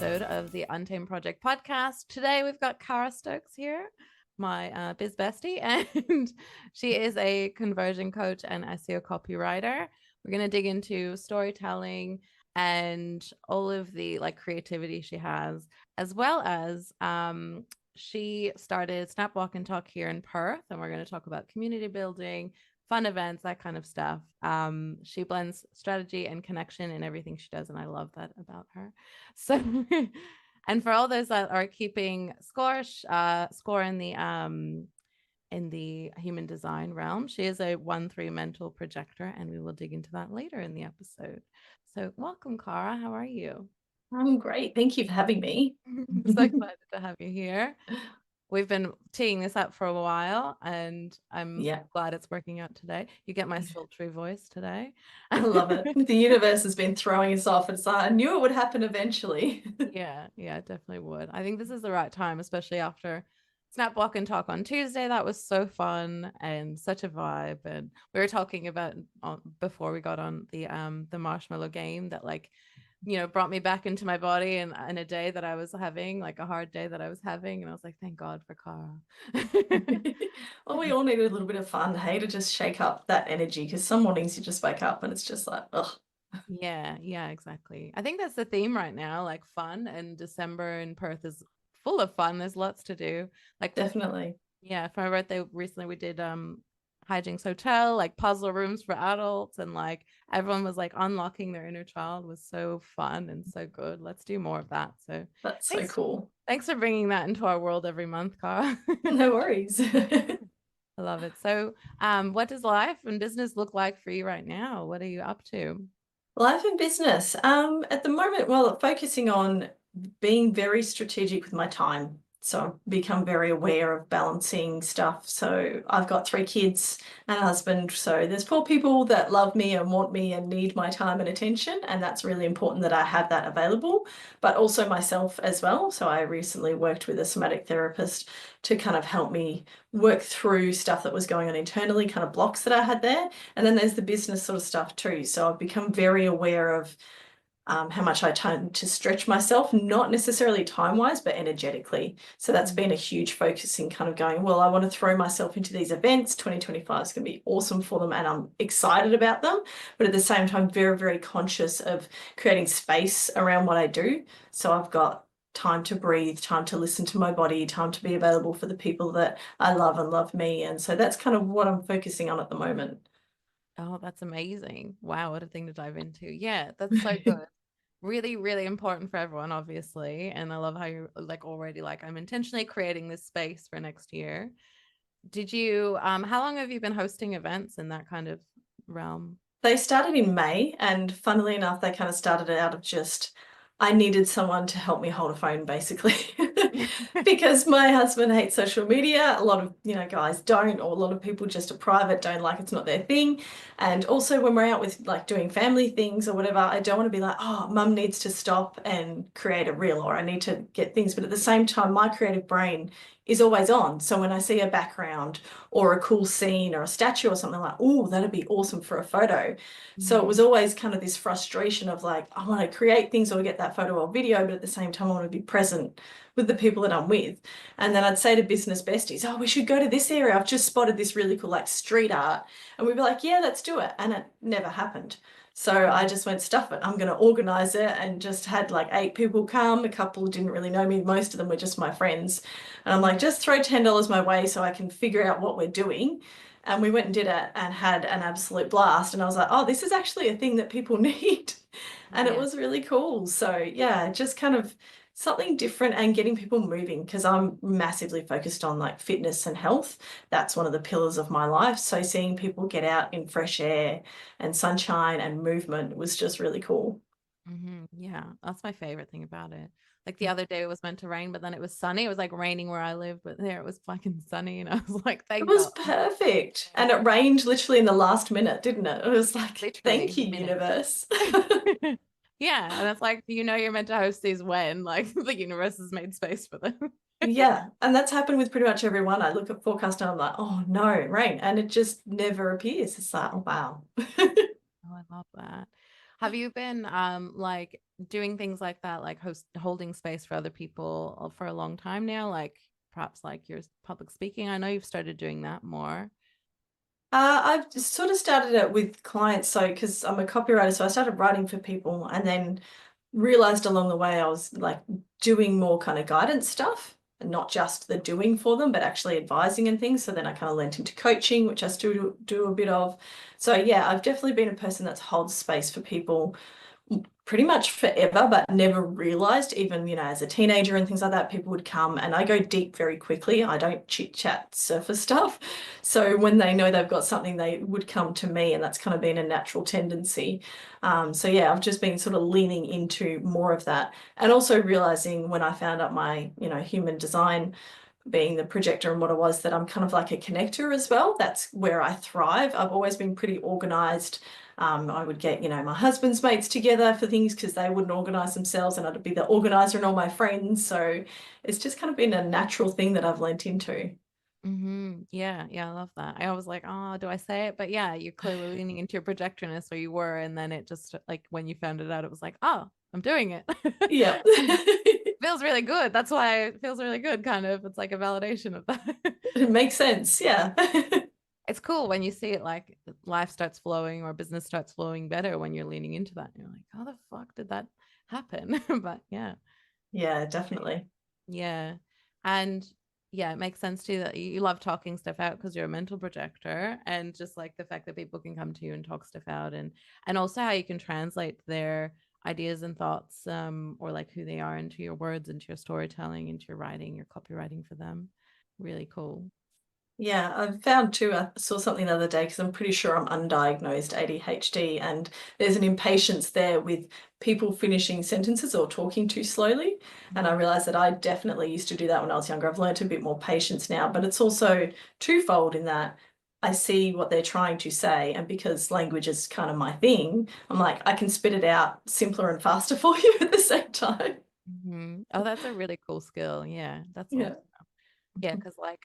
episode of the Untamed Project podcast. Today we've got Kara Stokes here, my biz bestie, and she is a conversion coach and SEO copywriter. We're going to dig into storytelling and all of the creativity she has, as well as she started Snap Walk and Talk here in Perth, and we're going to talk about community building, fun events, that kind of stuff. She blends strategy and connection in everything she does, and I love that about her. So, and for all those that are keeping score in the human design realm, she is a 1-3 mental projector, and we will dig into that later in the episode. So, welcome, Kara. How are you? I'm great. Thank you for having me. I'm so excited to have you here. We've been teeing this up for a while, and I'm glad it's working out today. You get my sultry voice today. I love it. The universe has been throwing us off. It's like, I knew it would happen eventually. Yeah, it definitely would. I think this is the right time, especially after Snap Walk and Talk on Tuesday. That was so fun and such a vibe. And we were talking about before we got on the marshmallow game that brought me back into my body and in a day that I was having, a hard day that I was having. And I was like, thank God for Kara. Well, we all need a little bit of fun, hey, to just shake up that energy, because some mornings you just wake up and it's just like, ugh. Yeah, exactly. I think that's the theme right now, fun, and December in Perth is full of fun. There's lots to do. Definitely. Yeah, for my birthday recently we did hijinks hotel, puzzle rooms for adults, and everyone was unlocking their inner child. Was so fun and so good. Let's do more of that. So that's so cool. Thanks for bringing that into our world every month, Kara. No worries. I love it. So what does life and business look like for you right now? What are you up to? Life and business. At the moment, well, focusing on being very strategic with my time. So I've become very aware of balancing stuff. So I've got 3 kids and a husband. So there's 4 people that love me and want me and need my time and attention. And that's really important that I have that available, but also myself as well. So I recently worked with a somatic therapist to kind of help me work through stuff that was going on internally, kind of blocks that I had there. And then there's the business sort of stuff too. So I've become very aware of how much I tend to stretch myself, not necessarily time-wise, but energetically. So that's been a huge focus in kind of going, well, I want to throw myself into these events. 2025 is going to be awesome for them, and I'm excited about them. But at the same time, very, very conscious of creating space around what I do. So I've got time to breathe, time to listen to my body, time to be available for the people that I love and love me. And so that's kind of what I'm focusing on at the moment. Oh, that's amazing. Wow, what a thing to dive into. Yeah, that's so good. Really, really important for everyone, obviously. And I love how you're already I'm intentionally creating this space for next year. Did you, how long have you been hosting events in that kind of realm? They started in May, and funnily enough, they kind of started out of just, I needed someone to help me hold a phone, basically. Because my husband hates social media. A lot of, guys don't, or a lot of people just are private, don't it's not their thing. And also when we're out with doing family things or whatever, I don't want to be like, oh, mum needs to stop and create a reel, or I need to get things. But at the same time, my creative brain is always on. So when I see a background or a cool scene or a statue or something, like, oh, that'd be awesome for a photo. So it was always kind of this frustration of I want to create things or get that photo or video, but at the same time, I want to be present with the people that I'm with. And then I'd say to business besties, oh, we should go to this area. I've just spotted this really cool street art. And we'd be like, yeah, let's do it. And it never happened. So I just went, stuff it. I'm going to organize it, and just had 8 people come. A couple didn't really know me. Most of them were just my friends. And I'm like, just throw $10 my way so I can figure out what we're doing. And we went and did it and had an absolute blast. And I was like, oh, this is actually a thing that people need. And it was really cool. So yeah, just kind of something different and getting people moving, because I'm massively focused on fitness and health. That's one of the pillars of my life. So seeing people get out in fresh air and sunshine and movement was just really cool. Yeah, that's my favorite thing about it. The other day it was meant to rain, but then it was sunny. It was raining where I live, but there it was fucking sunny, and I was like, thank God. It was perfect. And it rained literally in the last minute, didn't it? It was like, literally, thank you, universe. Yeah, and it's you're meant to host these when the universe has made space for them. Yeah, and that's happened with pretty much everyone. I look at forecast and I'm like, oh no, rain, and it just never appears. It's like, oh wow. Oh, I love that. Have you been like doing things like that, like holding space for other people for a long time now? Like perhaps like your public speaking. I know you've started doing that more. I've just sort of started it with clients, so because I'm a copywriter, so I started writing for people and then realized along the way I was like doing more kind of guidance stuff and not just the doing for them, but actually advising and things. So then I kind of lent into coaching, which I still do a bit of. So yeah, I've definitely been a person that's holds space for people pretty much forever, but never realized, even, as a teenager and things like that, people would come and I go deep very quickly. I don't chit chat surface stuff. So when they know they've got something, they would come to me, and that's kind of been a natural tendency. So yeah, I've just been sort of leaning into more of that, and also realizing when I found out my, human design, being the projector and what it was, that I'm kind of like a connector as well. That's where I thrive. I've always been pretty organized. I would get, my husband's mates together for things because they wouldn't organize themselves, and I'd be the organizer and all my friends. So it's just kind of been a natural thing that I've lent into. Yeah, yeah, I love that. I was like, oh, do I say it? But yeah, you're clearly leaning into your projectionist, or you were, and then it just like when you found it out, it was like, oh, I'm doing it. Yeah. And feels really good. That's why it feels really good, kind of. It's like a validation of that. It makes sense. Yeah. It's cool when you see it like life starts flowing or business starts flowing better when you're leaning into that. You're like, how the fuck did that happen? But yeah. Yeah, definitely. Yeah. And yeah, it makes sense too that you love talking stuff out because you're a mental projector, and just like the fact that people can come to you and talk stuff out, and also how you can translate their ideas and thoughts or like who they are into your words, into your storytelling, into your writing, your copywriting for them. Really cool. Yeah, I've found too, I saw something the other day because I'm pretty sure I'm undiagnosed ADHD, and there's an impatience there with people finishing sentences or talking too slowly. And I Mhm. realized that I definitely used to do that when I was younger. I've learned a bit more patience now, but it's also twofold in that I see what they're trying to say. And because language is kind of my thing, I'm like, I can spit it out simpler and faster for you at the same time. Oh, that's a really cool skill. Yeah, that's Yeah. awesome. Yeah, because like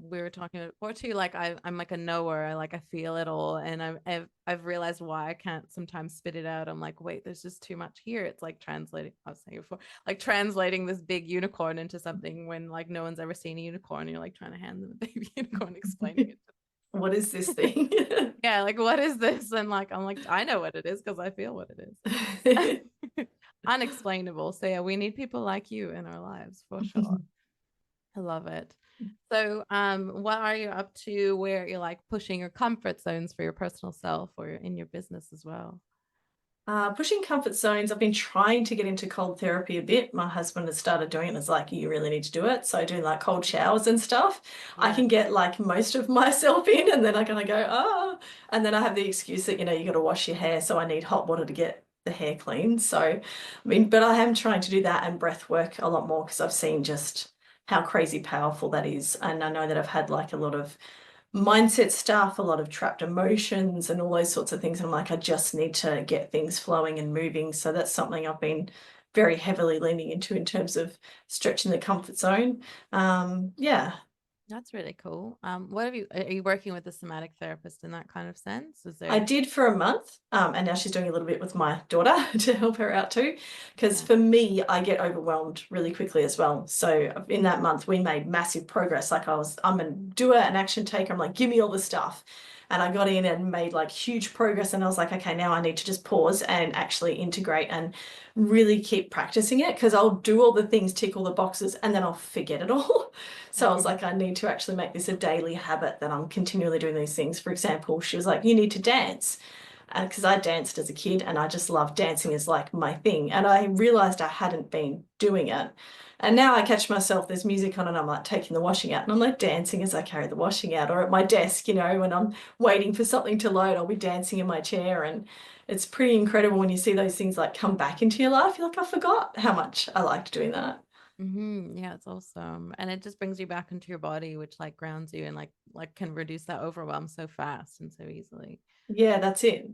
we were talking before too. Like I'm like a knower. I feel it all, and I've realized why I can't sometimes spit it out. I'm like, wait, there's just too much here. It's like translating. I was saying before, like translating this big unicorn into something when like no one's ever seen a unicorn. And you're like trying to hand them a baby unicorn, explaining it. What is this thing? Yeah, like what is this? And like I'm like I know what it is because I feel what it is. Unexplainable. So yeah, we need people like you in our lives for sure. I love it. So, what are you up to where you're like pushing your comfort zones for your personal self or in your business as well? Pushing comfort zones. I've been trying to get into cold therapy a bit. My husband has started doing it and it's like, you really need to do it. So doing like cold showers and stuff, I Yeah. can get like most of myself in, and then I kind of go, oh, and then I have the excuse that, you got to wash your hair. So I need hot water to get the hair clean. So, I mean, but I am trying to do that and breath work a lot more because I've seen just how crazy powerful that is. And I know that I've had like a lot of mindset stuff, a lot of trapped emotions and all those sorts of things. And I'm like, I just need to get things flowing and moving. So that's something I've been very heavily leaning into in terms of stretching the comfort zone. Yeah. That's really cool. What have you, are you working with a somatic therapist in that kind of sense? Is I there, did for a month, and now she's doing a little bit with my daughter to help her out too. Because yeah. for me, I get overwhelmed really quickly as well. So in that month, we made massive progress. Like I'm a doer, an action taker. I'm like, give me all the stuff. And I got in and made like huge progress. And I was like, okay, now I need to just pause and actually integrate and really keep practicing it, because I'll do all the things, tick all the boxes, and then I'll forget it all. So I was Mhm. like, I need to actually make this a daily habit that I'm continually doing these things. For example, she was like, you need to dance. Because I danced as a kid and I just love dancing as like my thing. And I realized I hadn't been doing it. And now I catch myself, there's music on and I'm like taking the washing out and I'm like dancing as I carry the washing out, or at my desk, when I'm waiting for something to load, I'll be dancing in my chair. And it's pretty incredible when you see those things like come back into your life. You're like, I forgot how much I liked doing that. Yeah, it's awesome. And it just brings you back into your body, which like grounds you and like can reduce that overwhelm so fast and so easily. Yeah, that's it.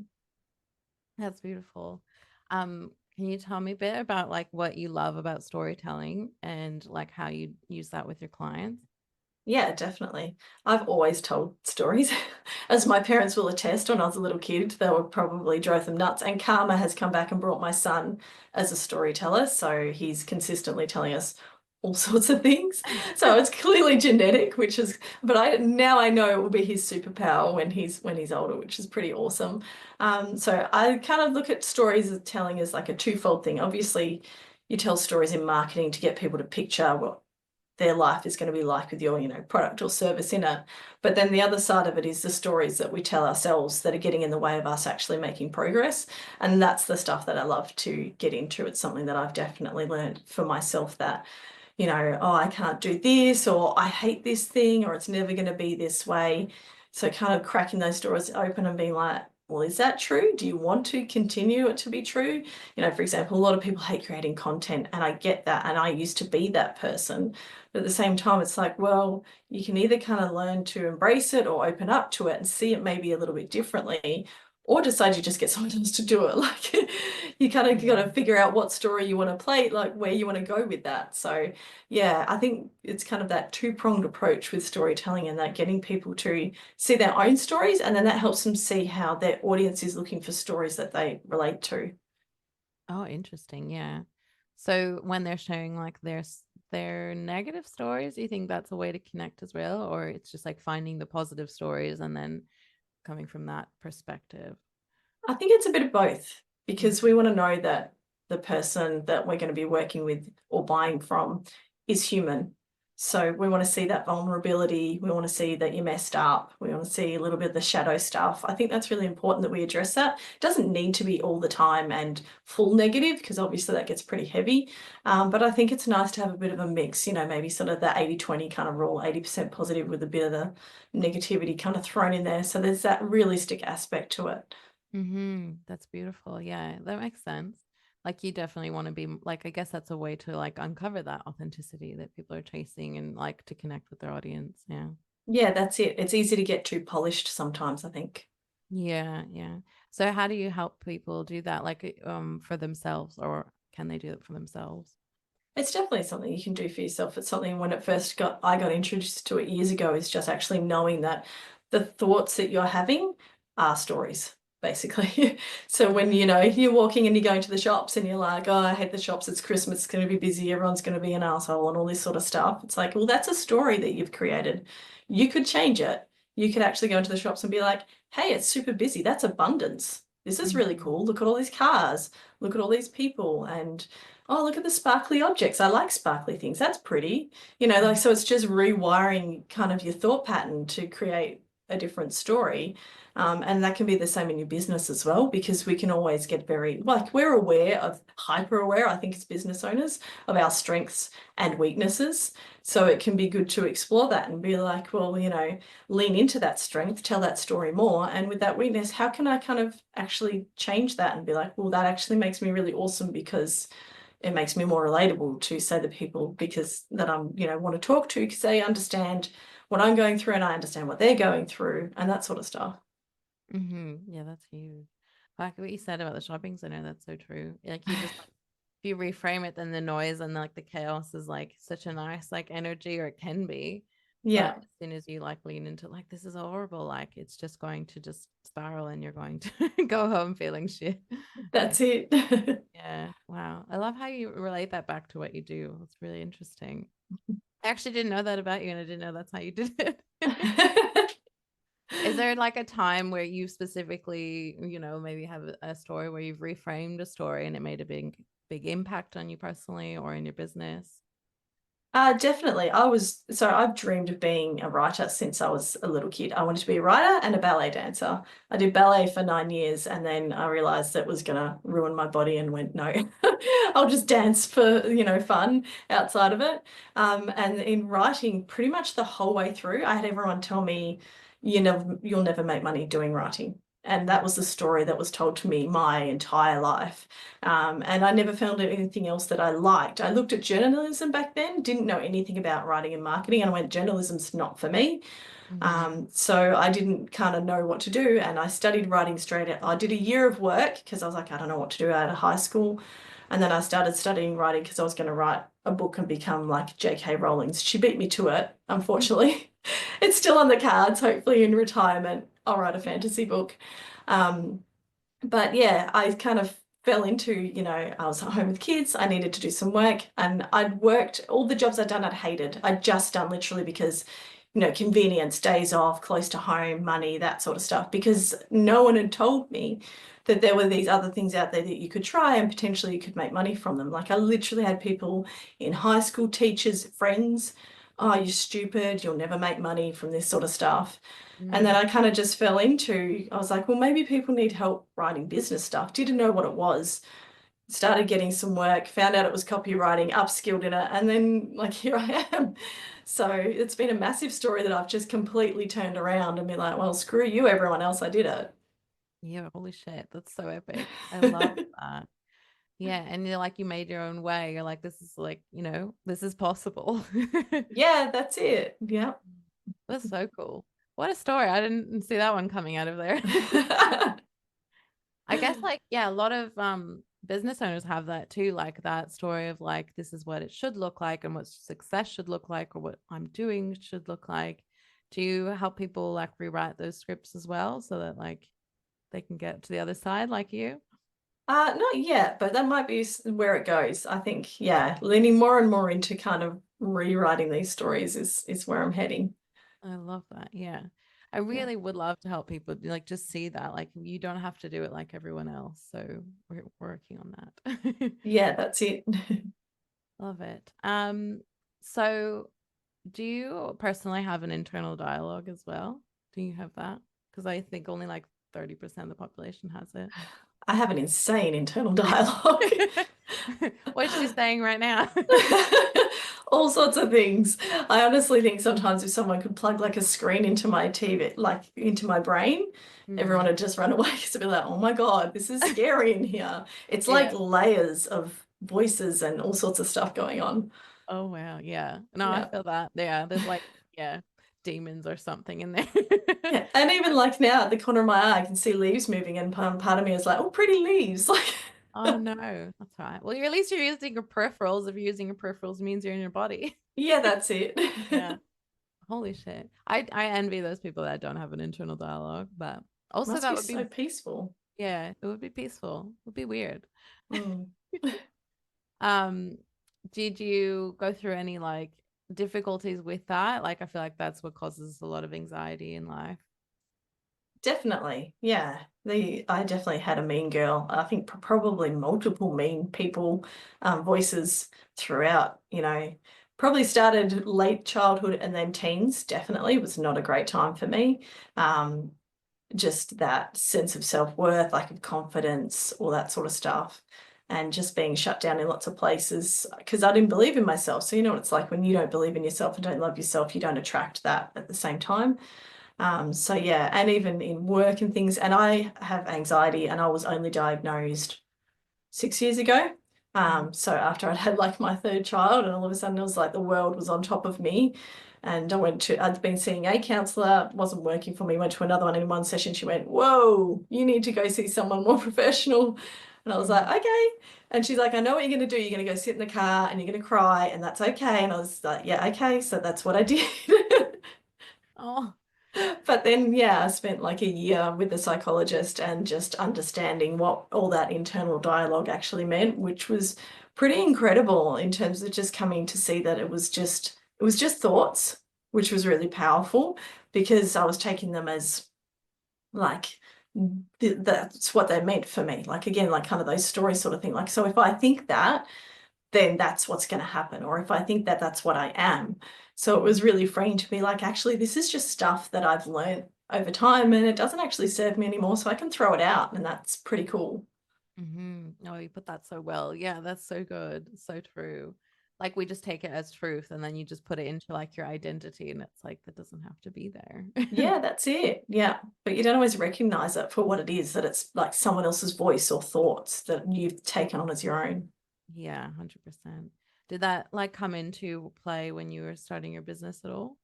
That's beautiful. Can you tell me a bit about like what you love about storytelling and like how you use that with your clients? Yeah, definitely. I've always told stories. As my parents will attest, when I was a little kid, they would probably drove them nuts. And karma has come back and brought my son as a storyteller. So he's consistently telling us all sorts of things. So it's clearly genetic, which is, but I know it will be his superpower when he's older, which is pretty awesome. So I kind of look at stories as telling as like a twofold thing. Obviously, you tell stories in marketing to get people to picture what their life is going to be like with your, product or service in it. But then the other side of it is the stories that we tell ourselves that are getting in the way of us actually making progress. And that's the stuff that I love to get into. It's something that I've definitely learned for myself that, oh, I can't do this, or I hate this thing, or it's never going to be this way. So kind of cracking those doors open and being like, well, is that true? Do you want to continue it to be true? For example, a lot of people hate creating content, and I get that. And I used to be that person. But at the same time, it's like, well, you can either kind of learn to embrace it or open up to it and see it maybe a little bit differently, or decide you just get someone else to do it. Like you kind of got to figure out what story you want to play, like where you want to go with that. So yeah, I think it's kind of that two-pronged approach with storytelling, and that getting people to see their own stories, and then that helps them see how their audience is looking for stories that they relate to. Oh, interesting. Yeah. So when they're sharing like their negative stories, do you think that's a way to connect as well? Or it's just like finding the positive stories and then coming from that perspective? I think it's a bit of both, Mm. because we want to know that the person that we're going to be working with or buying from is human. So we want to see that vulnerability. We want to see that you messed up. We want to see a little bit of the shadow stuff. I think that's really important that we address that. It doesn't need to be all the time and full negative, because obviously that gets pretty heavy. But I think it's nice to have a bit of a mix, maybe sort of the 80-20 kind of rule, 80% positive with a bit of the negativity kind of thrown in there. So there's that realistic aspect to it. That's beautiful. Yeah, that makes sense. Like you definitely want to be like, I guess that's a way to like uncover that authenticity that people are chasing and like to connect with their audience. Yeah. Yeah, that's it. It's easy to get too polished sometimes, I think. Yeah, yeah. So how do you help people do that like for themselves, or can they do it for themselves? It's definitely something you can do for yourself. It's something when I got introduced to it years ago, is just actually knowing that the thoughts that you're having are stories, basically. So when, you're walking and you're going to the shops and you're like, oh, I hate the shops, it's Christmas, it's going to be busy, everyone's going to be an asshole and all this sort of stuff. It's like, well, that's a story that you've created. You could change it. You could actually go into the shops and be like, hey, it's super busy. That's abundance. This is really Mhm. cool. Look at all these cars. Look at all these people. And oh, look at the sparkly objects. I like sparkly things. That's pretty. Like, so it's just rewiring kind of your thought pattern to create a different story. And that can be the same in your business as well, because we can always get very, like, we're aware of, hyper aware, I think, as business owners, of our strengths and weaknesses. So it can be good to explore that and be like, well, lean into that strength, tell that story more. And with that weakness, how can I kind of actually change that and be like, well, that actually makes me really awesome, because it makes me more relatable to, say, the people because that I'm, want to talk to, because they understand what I'm going through and I understand what they're going through and that sort of stuff. Yeah, that's huge. Like what you said about the shopping center, that's so true. Like you just if you reframe it, then the noise and like the chaos is like such a nice like energy, or it can be. But Yeah, as soon as you like lean into like this is horrible, like it's just going to just spiral and you're going to go home feeling shit. Yeah. that's it. Yeah. Wow. I love how you relate that back to what you do. It's really interesting. I actually didn't know that about you, and I didn't know that's how you did it. Is there like a time where you specifically, maybe have a story where you've reframed a story and it made a big impact on you personally or in your business? Definitely. I've dreamed of being a writer since I was a little kid. I wanted to be a writer and a ballet dancer. I did ballet for 9 years, and then I realized that was going to ruin my body and went, no, I'll just dance for, fun outside of it. And in writing, pretty much the whole way through, I had everyone tell me, you'll never make money doing writing. And that was the story that was told to me my entire life. And I never found anything else that I liked. I looked at journalism back then, didn't know anything about writing and marketing, and I went, journalism's not for me. Mm-hmm. So I didn't kind of know what to do, and I studied writing straight out. I did a year of work because I was like, I don't know what to do out of high school. And then I started studying writing because I was going to write a book and become like J.K. Rowling's. She beat me to it, unfortunately. It's still on the cards. Hopefully in retirement, I'll write a fantasy book. But yeah, I kind of fell into, I was at home with kids. I needed to do some work, and I'd worked all the jobs I'd done, I'd hated. I'd just done literally because, convenience, days off, close to home, money, that sort of stuff, because no one had told me that there were these other things out there that you could try and potentially you could make money from them. Like I literally had people in high school, teachers, friends, oh, you're stupid, you'll never make money from this sort of stuff. And then I kind of just fell into, I was like, well, maybe people need help writing business stuff. Didn't know what it was. Started getting some work, found out it was copywriting, upskilled in it, and then like here I am. So it's been a massive story that I've just completely turned around and been like, well, screw you, everyone else, I did it. Yeah, holy shit. That's so epic. I love that. Yeah. And you're like, you made your own way. You're like, this is like, this is possible. Yeah, that's it. Yeah. That's so cool. What a story. I didn't see that one coming out of there. I guess like, yeah, a lot of business owners have that too, like that story of like, this is what it should look like and what success should look like or what I'm doing should look like. Do you help people like rewrite those scripts as well so that like they can get to the other side like you? Not yet, but that might be where it goes. I think, yeah, leaning more and more into kind of rewriting these stories is where I'm heading. I love that. Yeah. I Yeah. really would love to help people like just see that. Like you don't have to do it like everyone else. So we're working on that. Yeah, that's it. Love it. So do you personally have an internal dialogue as well? Do you have that? Because I think only like 30% of the population has it. I have an insane internal dialogue. What's she saying right now? All sorts of things. I honestly think sometimes if someone could plug like a screen into my TV, like into my brain, everyone would just run away because it'd be like, oh my God, this is scary in here. It's like Yeah. layers of voices and all sorts of stuff going on. Oh wow. Yeah. No, I Yeah. feel that. Yeah. There's like, yeah, demons or something in there. Yeah. And even like now at the corner of my eye, I can see leaves moving, and part of me is like, oh, pretty leaves. Like, Oh no, that's right. Well, you're at least you're using your peripherals. If you're using your peripherals, it means you're in your body. yeah, that's it. Yeah. Holy shit. I envy those people that don't have an internal dialogue, but also Must be that would so be peaceful. yeah, it would be peaceful. It would be weird. Mm. Um, did you go through any like difficulties with that? Like I feel like that's what causes a lot of anxiety in life. Definitely. Yeah. I definitely had a mean girl. I think probably multiple mean people, voices throughout, probably started late childhood and then teens. Definitely was not a great time for me. Um, just that sense of self-worth, lack of confidence, all that sort of stuff. And just being shut down in lots of places because I didn't believe in myself. So you know what it's like when you don't believe in yourself and don't love yourself, you don't attract that at the same time. So yeah, and even in work and things, and I have anxiety and I was only diagnosed 6 years ago. So after I'd had like my third child and all of a sudden it was like the world was on top of me. And I'd been seeing a counselor, wasn't working for me, went to another one. In one session, she went, whoa, you need to go see someone more professional. And I was like, okay. And she's like, I know what you're going to do. You're going to go sit in the car and you're going to cry and that's okay. And I was like, yeah, okay. So that's what I did. Oh, But then, yeah, I spent like a year with a psychologist and just understanding what all that internal dialogue actually meant, which was pretty incredible in terms of just coming to see that it was just thoughts, which was really powerful because I was taking them as like that's what they meant for me. Like again, like kind of those stories sort of thing. Like, so if I think that, then that's what's going to happen. Or if I think that that's what I am. So it was really freeing to be like, actually, this is just stuff that I've learned over time and it doesn't actually serve me anymore. So I can throw it out. And that's pretty cool. oh, you put that so well. Yeah, that's so good. So true. Like we just take it as truth and then you just put it into like your identity and it's like that doesn't have to be there. Yeah, that's it. Yeah. But you don't always recognize it for what it is, that it's like someone else's voice or thoughts that you've taken on as your own. Yeah, 100%. Did that like come into play when you were starting your business at all?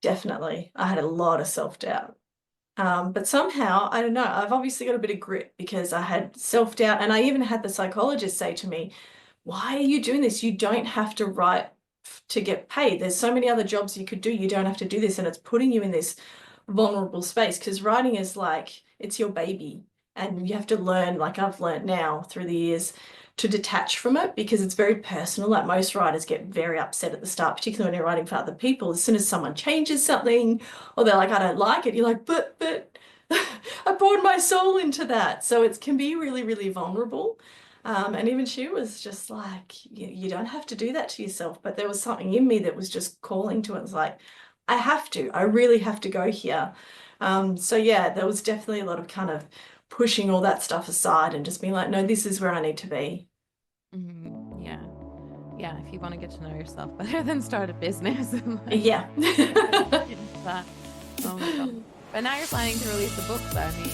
Definitely. I had a lot of self-doubt. But somehow, I don't know, I've obviously got a bit of grit because I had self-doubt and I even had the psychologist say to me, why are you doing this? You don't have to write to get paid. There's so many other jobs you could do. You don't have to do this. And it's putting you in this vulnerable space, because writing is like, it's your baby. And you have to learn, like I've learned now through the years, to detach from it, because it's very personal. Like most writers get very upset at the start, particularly when you're writing for other people. As soon as someone changes something, or they're like, I don't like it, you're like, but I poured my soul into that. So it can be really, really vulnerable. And even she was just like, you don't have to do that to yourself. But there was something in me that was just calling to it. It was like, I really have to go here. So yeah, there was definitely a lot of kind of pushing all that stuff aside and just being like, no, this is where I need to be. Yeah. Yeah. If you want to get to know yourself better, then start a business. Yeah. Oh my God. But now you're planning to release a book, so I mean,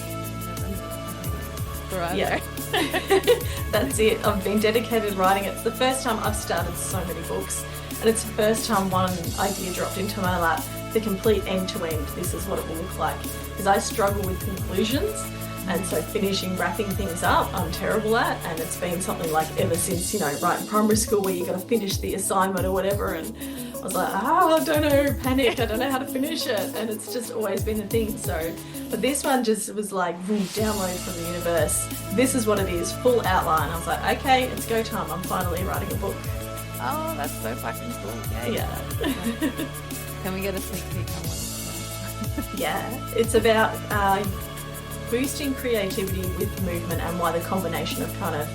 yeah. That's it. I've been dedicated to writing. It's the first time I've started so many books, and it's the first time one idea dropped into my lap. The complete end to end, this is what it will look like. Because I struggle with conclusions, and so wrapping things up, I'm terrible at. And it's been something like ever since, right in primary school, where you got to finish the assignment or whatever. And I was like, I don't know, panic, I don't know how to finish it. And it's just always been a thing. So, but this one just was like, download from the universe. This is what it is, full outline. I was like, okay, it's go time. I'm finally writing a book. Oh, that's so fucking cool. Yeah. Can we get a sneak peek on what it's about? Yeah, it's about boosting creativity with movement, and why the combination of kind of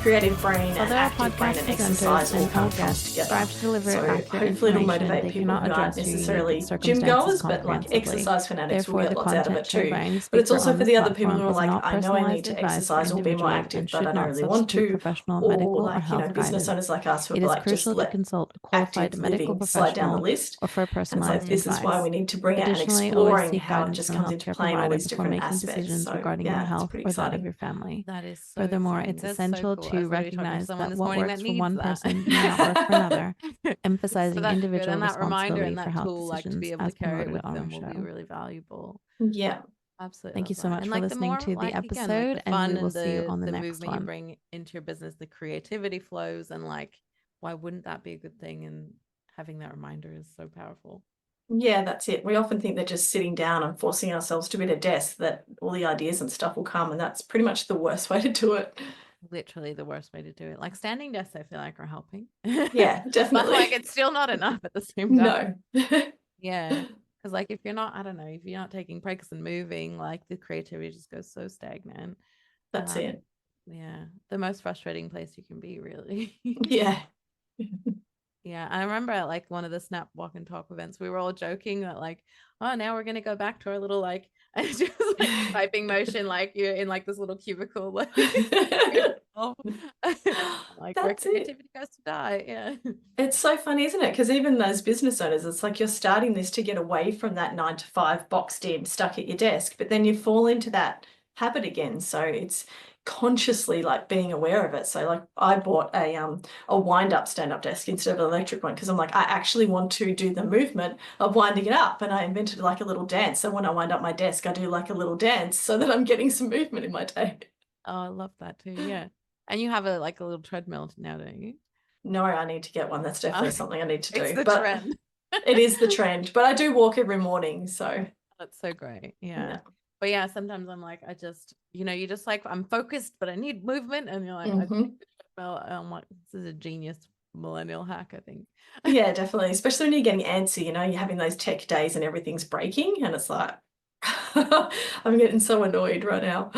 creative brain and active brain and exercise all kind of comes together. So hopefully it'll motivate people who aren't necessarily gym goers, but like exercise fanatics will get lots out of it too. But it's also for the other people who are like, I know I need to exercise or be more active, but I don't really want to. Or like, business owners like us who are like, just let active living slide down the list. And it's like, this is why we need to bring it, and exploring how it just comes into play in all these different aspects. So yeah, it's pretty exciting. That is so Furthermore, exciting. it's That's essential so cool. to recognize that what works for one person may not work for another, emphasizing individual and that reminder responsibility and for that health tool, like to be decisions able to as carry it promoted with on our them, will be show. really valuable. Yeah. Absolutely. Thank you so much and for listening to the episode, and we will see you on the next movement one. you bring into your business, the creativity flows, and like, why wouldn't that be a good thing? And having that reminder is so powerful. Yeah, that's it. We often think that just sitting down and forcing ourselves to be at a desk, that all the ideas and stuff will come, and that's pretty much the worst way to do it. Literally the worst way to do it. Like standing desks, I feel like are helping. Yeah, definitely. But like, it's still not enough at the same time. No. Yeah. Because like, if you're not, I don't know, if you're not taking breaks and moving, like the creativity just goes so stagnant. That's it. Yeah. The most frustrating place you can be, really. Yeah. Yeah, I remember at like one of the Snap Walk and Talk events, we were all joking that like, oh, now we're gonna go back to our little like, just like typing motion, like you're in like this little cubicle, like, like where creativity goes to die. Yeah, it's so funny, isn't it? Because even those business owners, it's like you're starting this to get away from that 9 to 5 boxed in, stuck at your desk, but then you fall into that habit again. So it's consciously like being aware of it. So like I bought a wind up stand-up desk instead of an electric one, because I'm like, I actually want to do the movement of winding it up, and I invented like a little dance. So when I wind up my desk, I do like a little dance so that I'm getting some movement in my day. Oh, I love that too. Yeah, and you have a little treadmill now, don't you? No, I need to get one. That's definitely something I need to do. It's the trend. It is the trend, but I do walk every morning, so that's so great. Yeah. But yeah, sometimes I'm like, I just, you just like, I'm focused, but I need movement. And you're like, I'm like, this is a genius millennial hack, I think. Yeah, definitely. Especially when you're getting antsy, you're having those tech days and everything's breaking, and it's like, I'm getting so annoyed right now.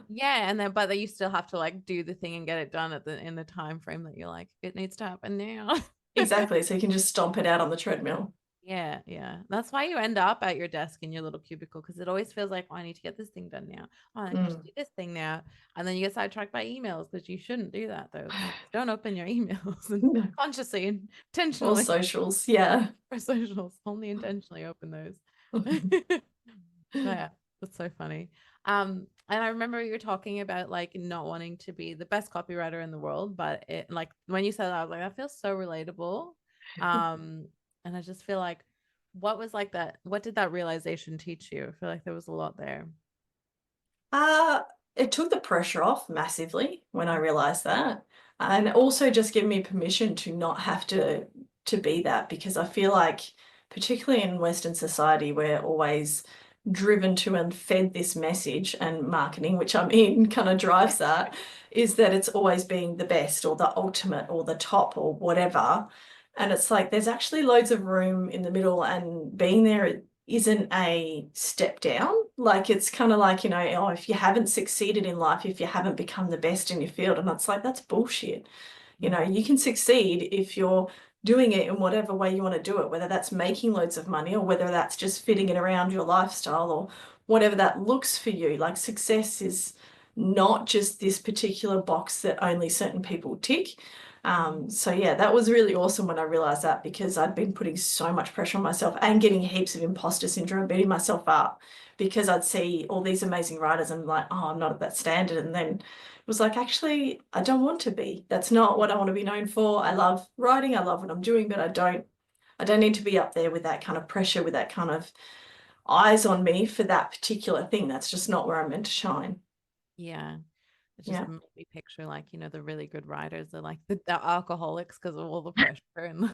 Yeah, and then but you still have to like do the thing and get it done in the time frame that you're like, it needs to happen now. Exactly. So you can just stomp it out on the treadmill. Yeah. That's why you end up at your desk in your little cubicle, because it always feels like, oh, I need to get this thing done now. Oh, I need to do this thing now. And then you get sidetracked by emails, because you shouldn't do that though. Like, don't open your emails and consciously and intentionally. Or socials, yeah. Or socials, only intentionally open those. Yeah, that's so funny. And I remember you were talking about like not wanting to be the best copywriter in the world, but it like when you said that, I was like, that feels so relatable. And I just feel like, what was like that? What did that realization teach you? I feel like there was a lot there. it took the pressure off massively when I realized that. And also just give me permission to not have to be that, because I feel like, particularly in Western society, we're always driven to and fed this message, and marketing, which I'm in, kind of drives that, is that it's always being the best or the ultimate or the top or whatever. And it's like there's actually loads of room in the middle, and being there isn't a step down. Like, it's kind of like, you know, oh, if you haven't succeeded in life, if you haven't become the best in your field, and it's like, that's bullshit. You know, you can succeed if you're doing it in whatever way you want to do it, whether that's making loads of money or whether that's just fitting it around your lifestyle or whatever that looks for you. Like, success is not just this particular box that only certain people tick. So yeah, that was really awesome when I realized that, because I'd been putting so much pressure on myself and getting heaps of imposter syndrome, beating myself up because I'd see all these amazing writers and like, oh, I'm not at that standard. And then it was like, actually, I don't want to be. That's not what I want to be known for. I love writing, I love what I'm doing, but I don't need to be up there with that kind of pressure, with that kind of eyes on me for that particular thing. That's just not where I'm meant to shine. Yeah. It just made me picture, like, you know, the really good writers are like the alcoholics because of all the pressure and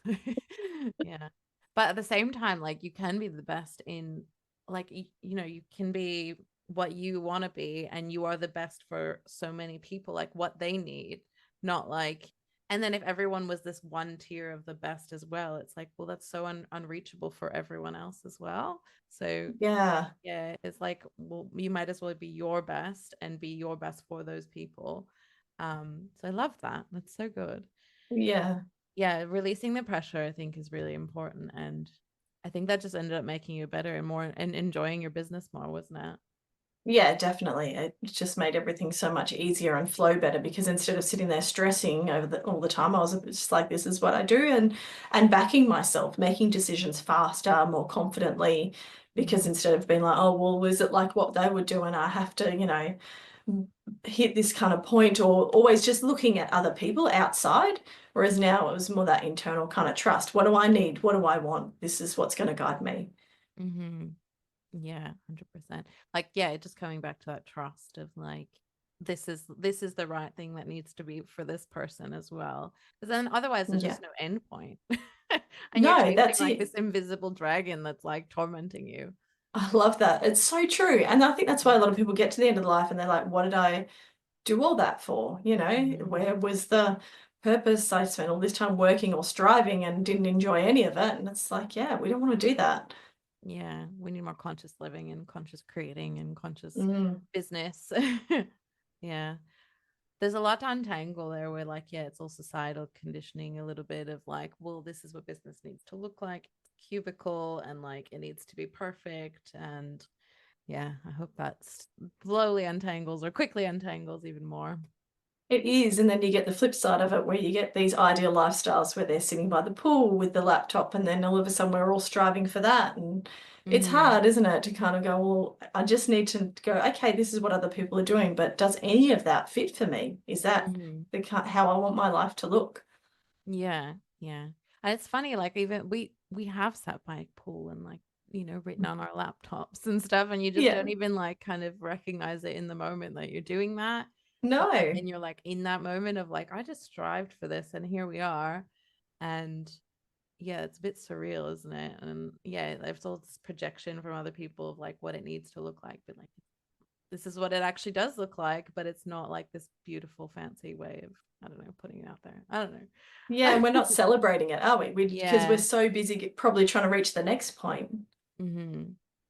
yeah. But at the same time, like, you can be the best in, like, you know, you can be what you want to be, and you are the best for so many people, like what they need, not like. And then if everyone was this one tier of the best as well, it's like, well, that's so unreachable for everyone else as well. So Yeah. it's like, well, you might as well be your best and be your best for those people. So I love that. That's so good. Yeah. Yeah, releasing the pressure, I think, is really important, and I think that just ended up making you better and more and enjoying your business more, wasn't it? Yeah, definitely. It just made everything so much easier and flow better, because instead of sitting there stressing over all the time, I was just like, this is what I do, and backing myself, making decisions faster, more confidently, because instead of being like, oh, well, is it like what they would do and I have to, you know, hit this kind of point, or always just looking at other people outside. Whereas now it was more that internal kind of trust. What do I need? What do I want? This is what's going to guide me. Mm-hmm. Yeah, 100%. Like, yeah, just coming back to that trust of like, this is the right thing that needs to be for this person as well. Because then otherwise there's just no end point. And you're No, chasing that's like it. this invisible dragon that's like tormenting you. I love that. It's so true. And I think that's why a lot of people get to the end of life and they're like, what did I do all that for? You know, where was the purpose? I spent all this time working or striving and didn't enjoy any of it. And it's like, yeah, we don't want to do that. Yeah, we need more conscious living and conscious creating and conscious business. Yeah. There's a lot to untangle there where, like, yeah, it's all societal conditioning, a little bit of like, well, this is what business needs to look like. It's cubicle and like it needs to be perfect. And yeah, I hope that slowly untangles or quickly untangles even more. It is. And then you get the flip side of it, where you get these ideal lifestyles where they're sitting by the pool with the laptop, and then all of a sudden we're all striving for that. And it's hard, isn't it, to kind of go, well, I just need to go, okay, this is what other people are doing, but does any of that fit for me? Is that how I want my life to look? Yeah, yeah. And it's funny, like, even we have sat by a pool and, like, you know, written on our laptops and stuff, and you just don't even like kind of recognize it in the moment that you're doing that. No. But then you're like in that moment of like, I just strived for this and here we are. And yeah, it's a bit surreal, isn't it? And yeah, there's all this projection from other people of like what it needs to look like, but like, this is what it actually does look like, but it's not like this beautiful fancy way of, I don't know, putting it out there. I don't know. Yeah, and we're not celebrating it, are we? Because we're so busy probably trying to reach the next point.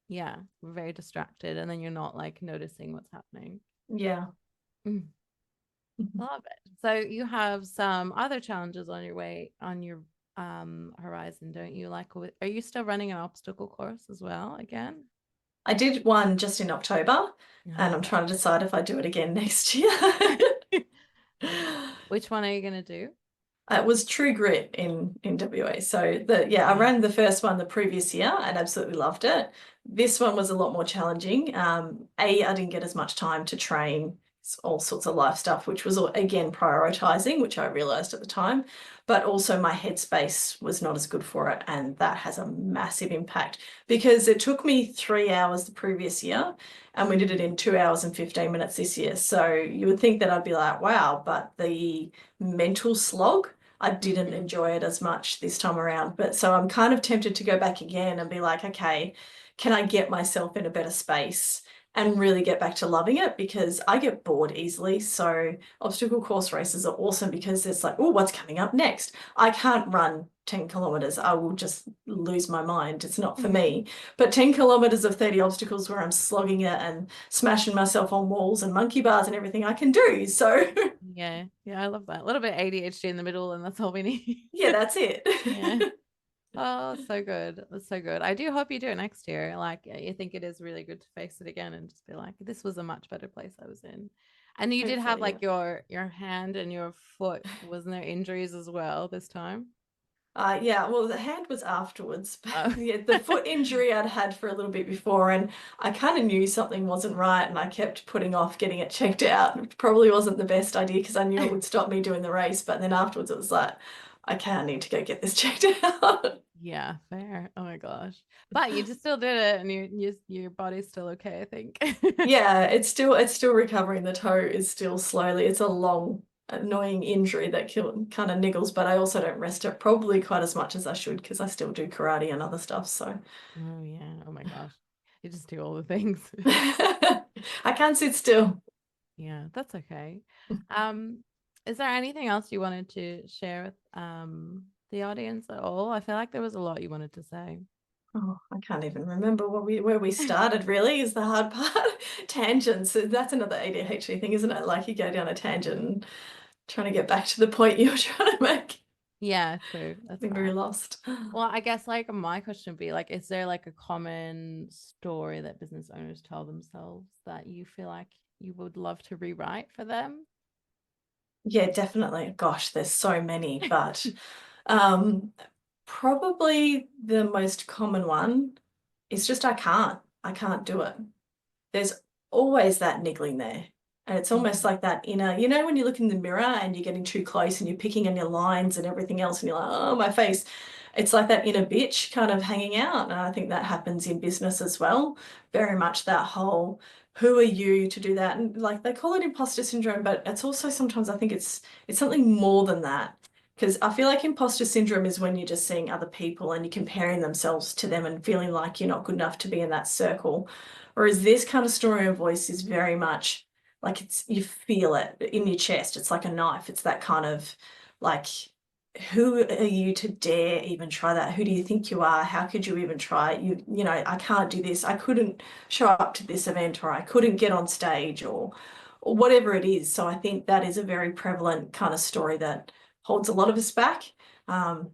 Yeah, we're very distracted, and then you're not like noticing what's happening. Yeah. Love it. So you have some other challenges on your way, on your horizon, don't you? Like, are you still running an obstacle course as well again? I did one just in October, and I'm trying to decide if I do it again next year. Which one are you going to do? It was True Grit in WA. So I ran the first one the previous year and absolutely loved it. This one was a lot more challenging. I didn't get as much time to train, all sorts of life stuff, which was again prioritizing, which I realized at the time, but also my headspace was not as good for it. And that has a massive impact because it took me 3 hours the previous year and we did it in 2 hours and 15 minutes this year. So you would think that I'd be like, wow, but the mental slog, I didn't enjoy it as much this time around. But so I'm kind of tempted to go back again and be like, okay, can I get myself in a better space and really get back to loving it? Because I get bored easily. So obstacle course races are awesome because it's like, oh, what's coming up next? I can't run 10 kilometers. I will just lose my mind. It's not for me. But 10 kilometers of 30 obstacles where I'm slogging it and smashing myself on walls and monkey bars and everything I can do. So yeah, I love that. A little bit ADHD in the middle, and that's all we need. Yeah, that's it. Yeah. Oh, so good. That's so good. I do hope you do it next year. Like, I think it is really good to face it again and just be like, this was a much better place I was in. And you did have like your hand and your foot, wasn't there injuries as well this time? Yeah, well, the hand was afterwards. Yeah, the foot injury I'd had for a little bit before, and I kind of knew something wasn't right, and I kept putting off getting it checked out. It probably wasn't the best idea because I knew it would stop me doing the race, but then afterwards it was like, okay, I need to go get this checked out. Yeah, fair. Oh my gosh. But you just still did it and your body's still okay, I think. Yeah, it's still recovering. The toe is still slowly. It's a long, annoying injury that kind of niggles, but I also don't rest it probably quite as much as I should because I still do karate and other stuff. So oh yeah. Oh my gosh. You just do all the things. I can't sit still. Yeah, that's okay. Is there anything else you wanted to share with the audience at all? I feel like there was a lot you wanted to say. Oh, I can't even remember where we started, really, is the hard part. Tangents. That's another ADHD thing, isn't it? Like you go down a tangent and trying to get back to the point you were trying to make. Yeah, true. That's very lost. Well, I guess like my question would be like, is there like a common story that business owners tell themselves that you feel like you would love to rewrite for them? Yeah, definitely. Gosh, there's so many, but probably the most common one is just I can't do it. There's always that niggling there. And it's almost like that inner, you know, when you look in the mirror and you're getting too close and you're picking on your lines and everything else and you're like, oh, my face. It's like that inner bitch kind of hanging out. And I think that happens in business as well. Very much that whole, who are you to do that? And like they call it imposter syndrome, but it's also sometimes I think it's something more than that. Because I feel like imposter syndrome is when you're just seeing other people and you're comparing themselves to them and feeling like you're not good enough to be in that circle. Whereas this kind of story of voice is very much like you feel it in your chest. It's like a knife. It's that kind of like, who are you to dare even try that? Who do you think you are? How could you even try it? You know, I can't do this. I couldn't show up to this event, or I couldn't get on stage, or whatever it is. So I think that is a very prevalent kind of story that holds a lot of us back. And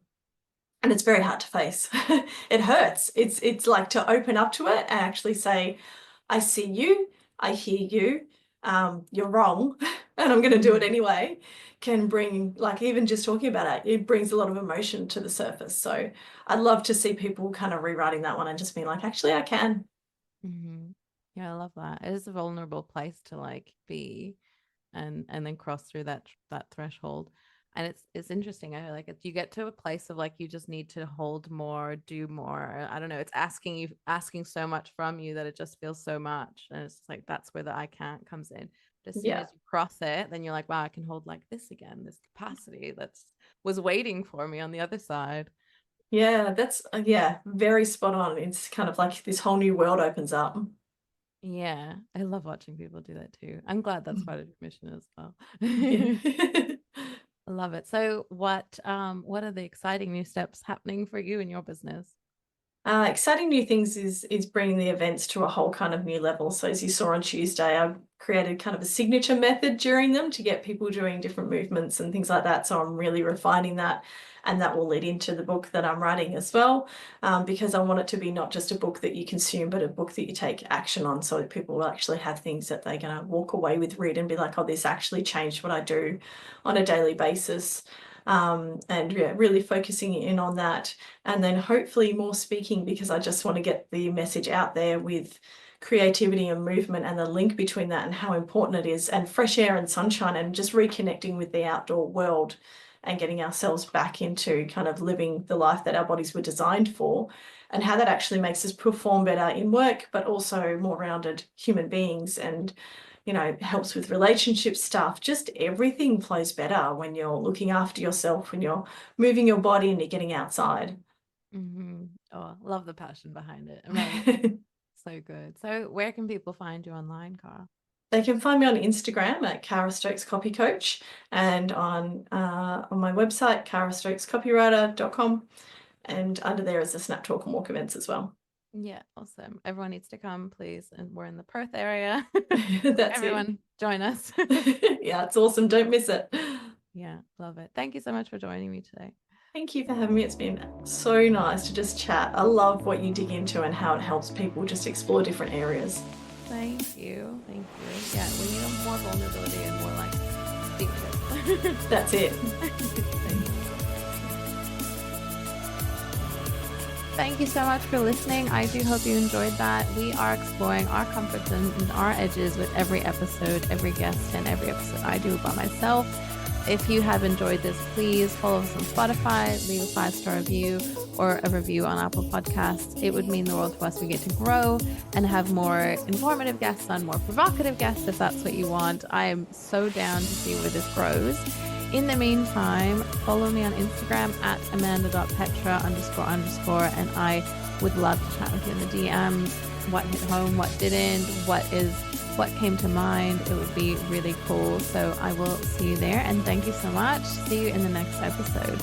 it's very hard to face. It hurts. It's like to open up to it and actually say, I see you, I hear you, you're wrong, and I'm going to do it anyway, can bring, like even just talking about it brings a lot of emotion to the surface. So I'd love to see people kind of rewriting that one and just being like, actually, I can. Yeah, I love that. It is a vulnerable place to like be and then cross through that threshold. And it's interesting. I like it. You get to a place of like you just need to hold more, do more. I don't know. It's asking so much from you that it just feels so much. And it's like that's where the I can't comes in. But as soon as you cross it, then you're like, wow, I can hold like this again, this capacity that's was waiting for me on the other side. Yeah, that's very spot on. It's kind of like this whole new world opens up. Yeah, I love watching people do that too. I'm glad that's part of your mission as well. I love it. So what are the exciting new steps happening for you in your business? Exciting new things is bringing the events to a whole kind of new level. So as you saw on Tuesday, I created kind of a signature method during them to get people doing different movements and things like that. So I'm really refining that, and that will lead into the book that I'm writing as well, because I want it to be not just a book that you consume, but a book that you take action on, so that people will actually have things that they're going to walk away with, read and be like, oh, this actually changed what I do on a daily basis. and yeah, really focusing in on that. And then hopefully more speaking, because I just want to get the message out there with creativity and movement and the link between that and how important it is, and fresh air and sunshine, and just reconnecting with the outdoor world and getting ourselves back into kind of living the life that our bodies were designed for, and how that actually makes us perform better in work, but also more rounded human beings, and helps with relationship stuff. Just everything flows better when you're looking after yourself, when you're moving your body and you're getting outside. Oh, love the passion behind it. Amazing. So good. So where can people find you online, Kara? They can find me on Instagram at Kara Stokes Copy Coach, and on my website, karastokescopywriter.com, and under there is the Snap Talk and Walk events as well. Yeah, awesome. Everyone needs to come, please. And we're in the Perth area. That's Everyone, join us. Yeah, it's awesome. Don't miss it. Yeah, love it. Thank you so much for joining me today. Thank you for having me. It's been so nice to just chat. I love what you dig into and how it helps people just explore different areas. Thank you. Thank you. Yeah, we need more vulnerability and more like speak. That's it. Thank you so much for listening. I do hope you enjoyed that. We are exploring our comfort zones and our edges with every episode, every guest, and every episode I do by myself. If you have enjoyed this, please follow us on Spotify, leave a 5-star review or a review on Apple Podcasts. It would mean the world to us. We get to grow and have more informative guests on, more provocative guests if that's what you want. I am so down to see where this grows. In the meantime, follow me on Instagram at amanda.petra__, and I would love to chat with you in the DMs. What hit home, what didn't, what came to mind. It would be really cool. So I will see you there, and thank you so much. See you in the next episode.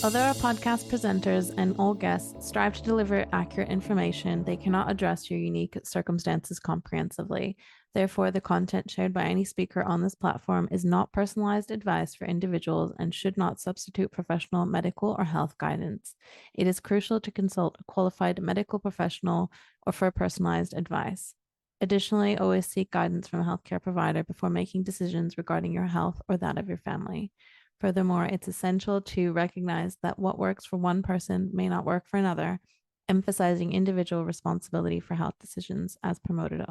Although our podcast presenters and all guests strive to deliver accurate information, they cannot address your unique circumstances comprehensively. Therefore, the content shared by any speaker on this platform is not personalized advice for individuals and should not substitute professional medical or health guidance. It is crucial to consult a qualified medical professional or for personalized advice. Additionally, always seek guidance from a healthcare provider before making decisions regarding your health or that of your family. Furthermore, it's essential to recognize that what works for one person may not work for another, emphasizing individual responsibility for health decisions as promoted on